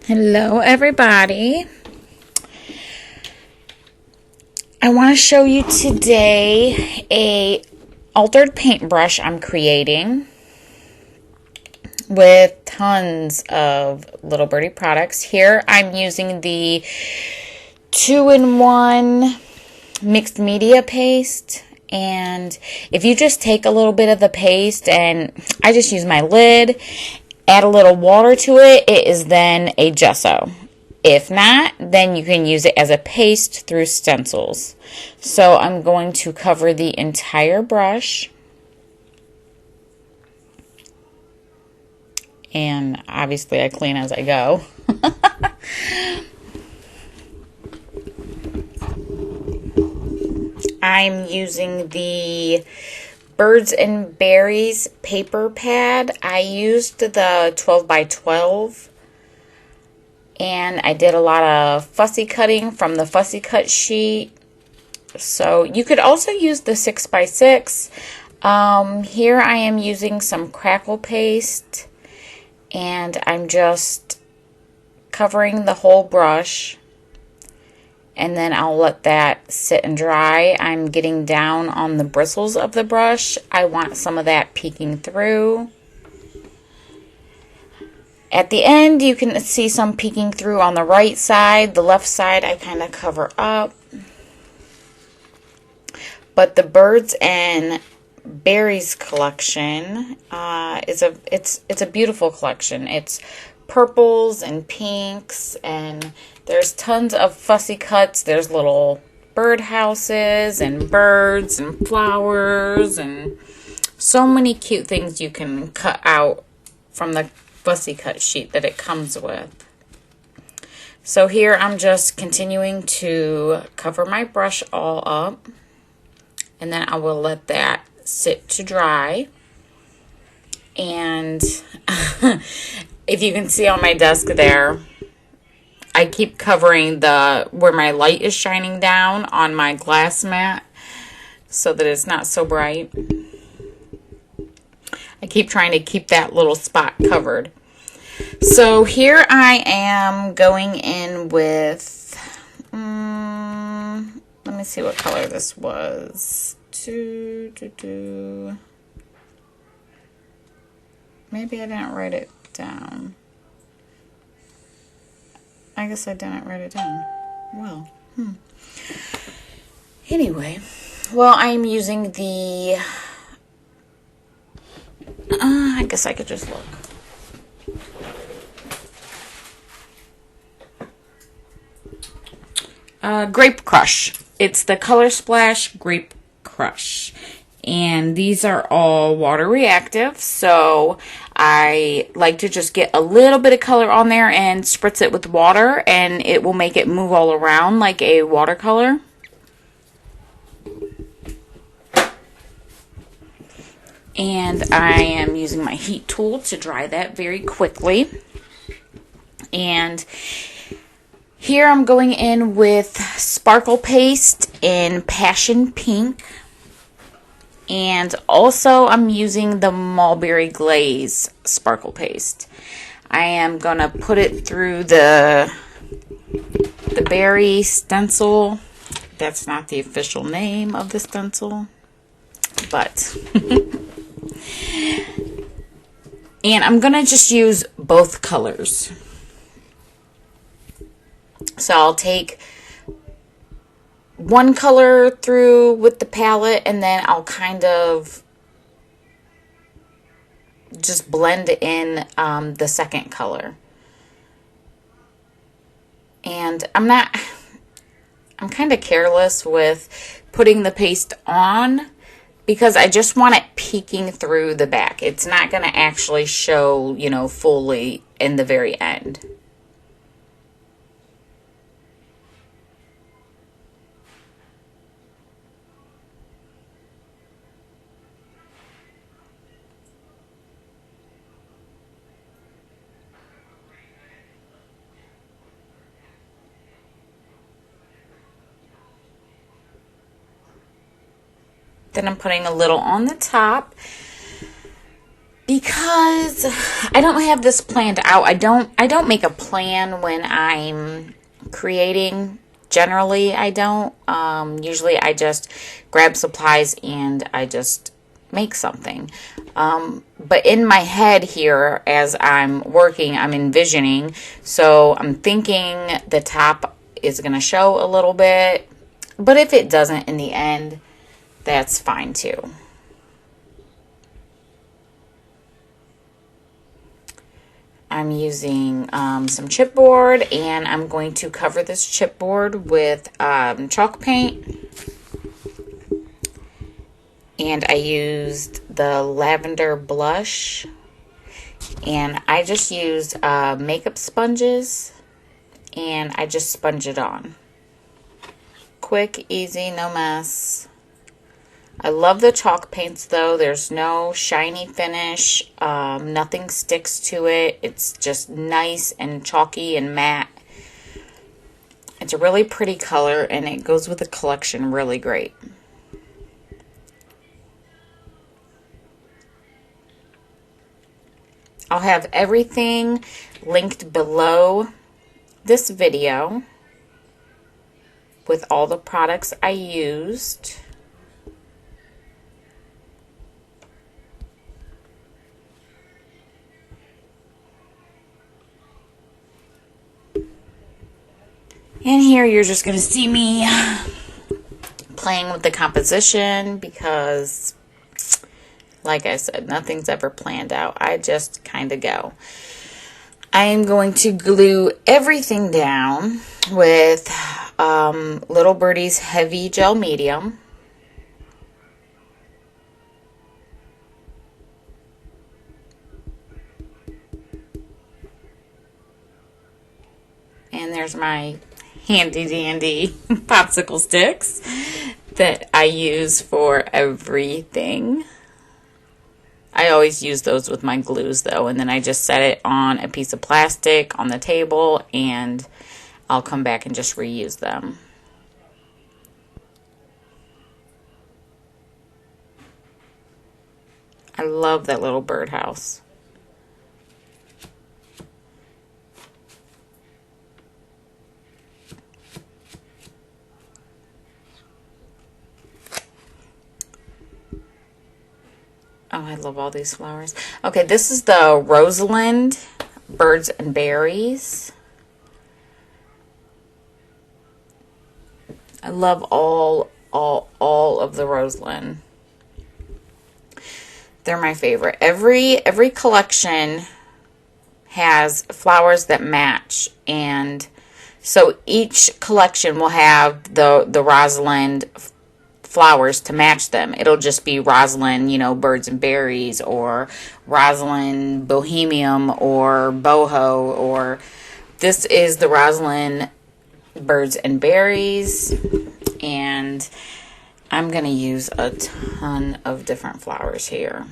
Hello everybody. I want to show you today a altered paintbrush I'm creating with tons of Little Birdie products. Here I'm using the 2-in-1 mixed media paste, and if you just take a little bit of the paste, and I just use my lid, add a little water to it, it is then a gesso. If not, then you can use it as a paste through stencils. So I'm going to cover the entire brush. And obviously I clean as I go. I'm using the Birds and Berries paper pad. I used the 12 by 12. And I did a lot of fussy cutting from the fussy cut sheet. So you could also use the 6 by 6. Here I am using some crackle paste. And I'm just covering the whole brush. And then I'll let that sit and dry. I'm getting down on the bristles of the brush. I want some of that peeking through. At the end, you can see some peeking through on the right side. The left side, I kind of cover up. But the Birds and Berries collection it's a beautiful collection. It's purples and pinks, and there's tons of fussy cuts. There's little bird houses and birds and flowers and so many cute things you can cut out from the fussy cut sheet that it comes with. So here I'm just continuing to cover my brush all up, and then I will let that sit to dry. And if you can see on my desk there, I keep covering where my light is shining down on my glass mat so that it's not so bright. I keep trying to keep that little spot covered. So here I am going in with, let me see what color this was. Maybe I didn't write it down. I guess I didn't write it down. Well, Anyway, well, I'm using the, I guess I could just look. Grape Crush. It's the Color Splash Grape Crush. And these are all water reactive, so I like to just get a little bit of color on there and spritz it with water, and it will make it move all around like a watercolor. And I am using my heat tool to dry that very quickly. And here I'm going in with sparkle paste in Passion Pink. And also I'm using the Mulberry Glaze sparkle paste. I am going to put it through the berry stencil. That's not the official name of the stencil, but and I'm going to just use both colors. So I'll take one color through with the palette, and then I'll kind of just blend in the second color. And I'm kind of careless with putting the paste on because I just want it peeking through the back. It's not going to actually show, fully in the very end. Then I'm putting a little on the top. Because I don't have this planned out. I don't make a plan when I'm creating. Generally, I don't. Usually I just grab supplies and I just make something. But in my head here, as I'm working, I'm envisioning. So I'm thinking the top is going to show a little bit. But if it doesn't in the end, that's fine too. I'm using some chipboard, and I'm going to cover this chipboard with chalk paint. And I used the lavender blush, and I just used makeup sponges, and I just sponge it on. Quick, easy, no mess. I love the chalk paints though. There's no shiny finish. Nothing sticks to it. It's just nice and chalky and matte. It's a really pretty color, and it goes with the collection really great. I'll have everything linked below this video with all the products I used. And here you're just going to see me playing with the composition because, like I said, nothing's ever planned out. I just kind of go. I am going to glue everything down with Little Birdie's Heavy Gel Medium. And there's my handy dandy popsicle sticks that I use for everything. I always use those with my glues though, and then I just set it on a piece of plastic on the table, and I'll come back and just reuse them. I love that little birdhouse. Oh, I love all these flowers. Okay, this is the Rosalind Birds and Berries. I love all of the Rosalind. They're my favorite. Every collection has flowers that match, and so each collection will have the Rosalind flowers to match them. It'll just be Rosalind, you know, Birds and Berries, or Rosalind Bohemian, or Boho, or this is the Rosalind Birds and Berries, and I'm going to use a ton of different flowers here.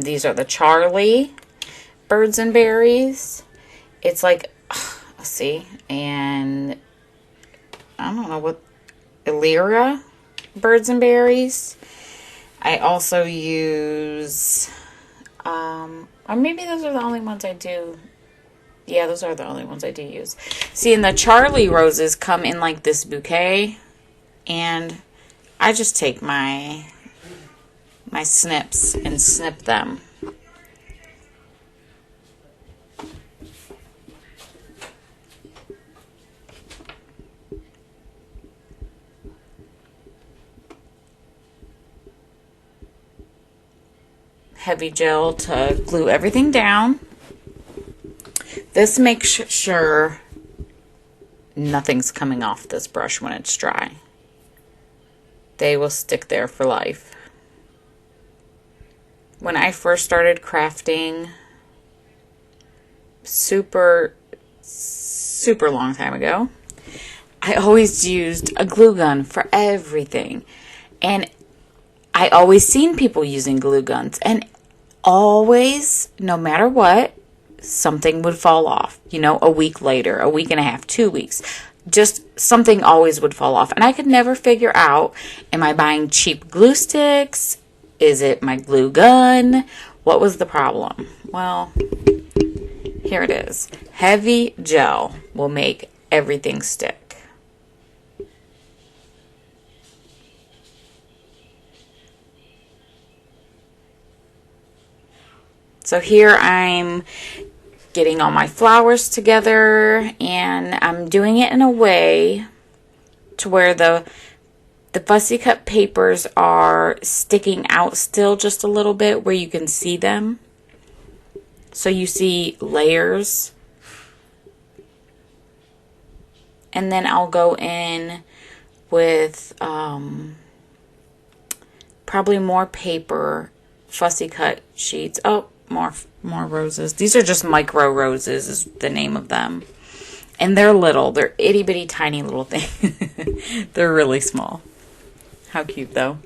These are the Charlie Birds and Berries. It's like, let's see, and I don't know what, Elira Birds and Berries. I also use, or maybe those are the only ones I do. Yeah, those are the only ones I do use. See, and the Charlie roses come in like this bouquet, and I just take my snips and snip them. Heavy gel to glue everything down. This makes sure nothing's coming off this brush when it's dry. They will stick there for life. When I first started crafting, super long time ago, I always used a glue gun for everything. And I always seen people using glue guns, and always, no matter what, something would fall off, you know, a week later, a week and a half, 2 weeks, just something always would fall off. And I could never figure out, am I buying cheap glue sticks? Is it my glue gun? What was the problem? Well, here it is. Heavy gel will make everything stick. So here I'm getting all my flowers together, and I'm doing it in a way to where the fussy cut papers are sticking out still just a little bit where you can see them. So you see layers. And then I'll go in with probably more paper, fussy cut sheets. Oh, more roses. These are just micro roses is the name of them. And they're little. They're itty bitty tiny little things. They're really small. How cute though.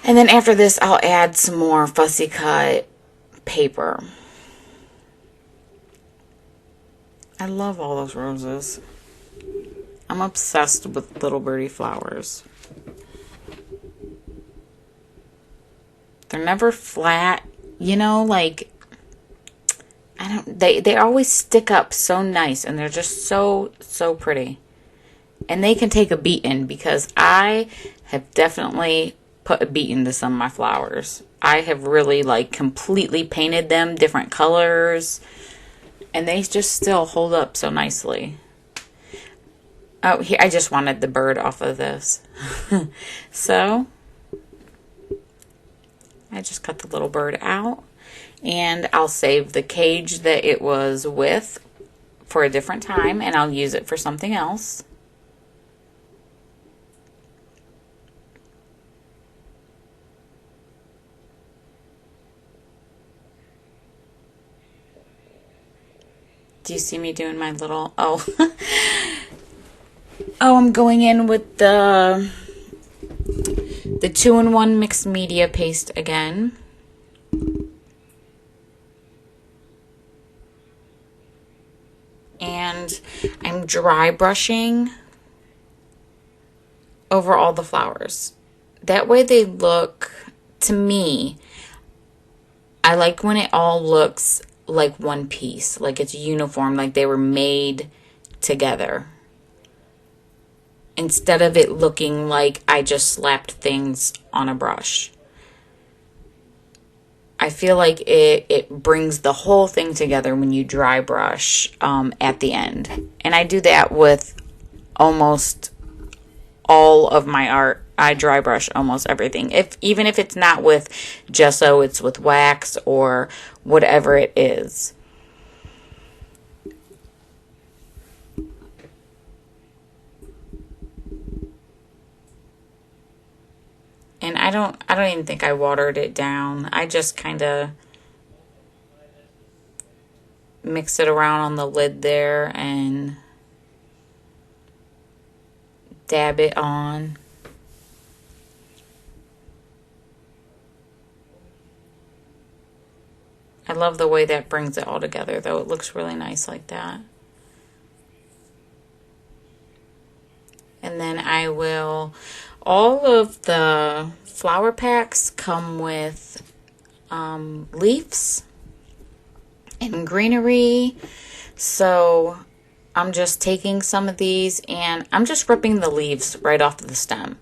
And then after this, I'll add some more fussy cut paper. I love all those roses. I'm obsessed with little birdie flowers. They're never flat, you know, like, they always stick up so nice, and they're just so pretty. And they can take a beating, because I have definitely put a beating to some of my flowers. I have really, like, completely painted them different colors, and they just still hold up so nicely. Oh, here, I just wanted the bird off of this. So I just cut the little bird out, and I'll save the cage that it was with for a different time, and I'll use it for something else. Do you see me doing my little, oh, I'm going in with the 2-in-1 mixed media paste again. And I'm dry brushing over all the flowers. That way they look, to me, I like when it all looks like one piece, like it's uniform, like they were made together, instead of it looking like I just slapped things on a brush. I feel like it brings the whole thing together when you dry brush at the end. And I do that with almost all of my art. I dry brush almost everything. Even if it's not with gesso, it's with wax or whatever it is. And I don't even think I watered it down. I just kind of mix it around on the lid there and dab it on. I love the way that brings it all together, though. It looks really nice like that. And then I will, all of the flower packs come with leaves and greenery. So I'm just taking some of these and I'm just ripping the leaves right off of the stem.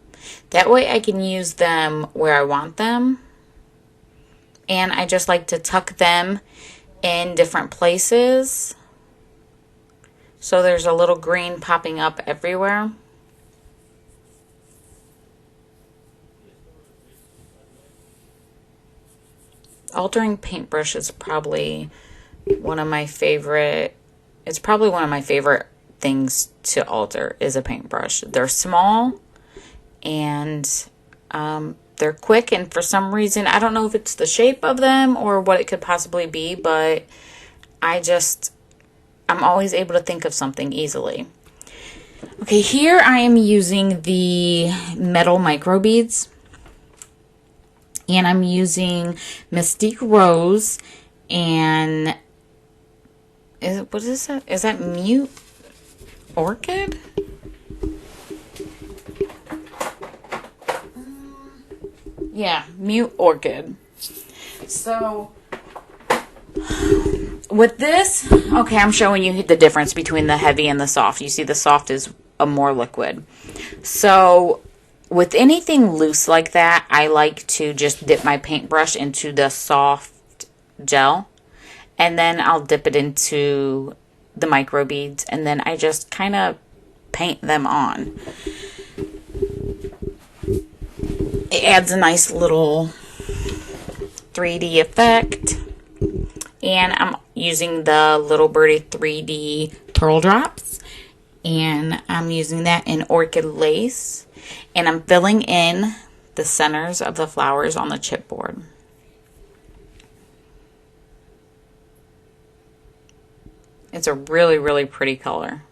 That way I can use them where I want them. And I just like to tuck them in different places. So there's a little green popping up everywhere. Altering paintbrush is probably one of my favorite, it's probably one of my favorite things to alter is a paintbrush. They're small and they're quick, and for some reason, I don't know if it's the shape of them or what it could possibly be, but I'm always able to think of something easily. Okay, here I am using the metal micro beads, and I'm using Mystique Rose, and what is that? Is that Mute Orchid? Yeah, Mute Orchid. So with this, okay, I'm showing you the difference between the heavy and the soft. You see the soft is a more liquid. So with anything loose like that, I like to just dip my paintbrush into the soft gel, and then I'll dip it into the micro beads, and then I just kind of paint them on. It adds a nice little 3D effect. And I'm using the Little Birdie 3D Pearl Drops. And I'm using that in Orchid Lace. And I'm filling in the centers of the flowers on the chipboard. It's a really, really pretty color.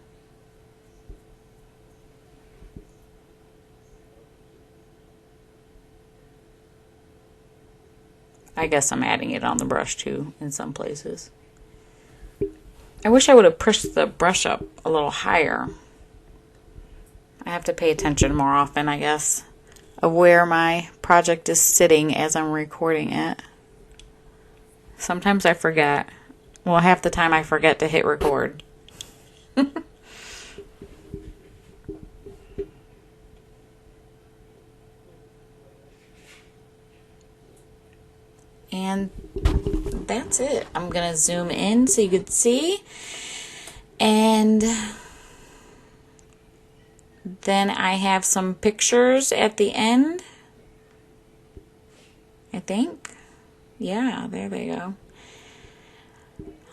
I guess I'm adding it on the brush too in some places. I wish I would have pushed the brush up a little higher. I have to pay attention more often, I guess, of where my project is sitting as I'm recording it. Sometimes I forget. Well, half the time I forget to hit record. And that's it. I'm going to zoom in so you can see. And then I have some pictures at the end. I think. Yeah, there they go.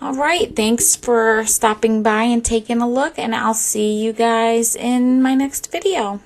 All right. Thanks for stopping by and taking a look. And I'll see you guys in my next video.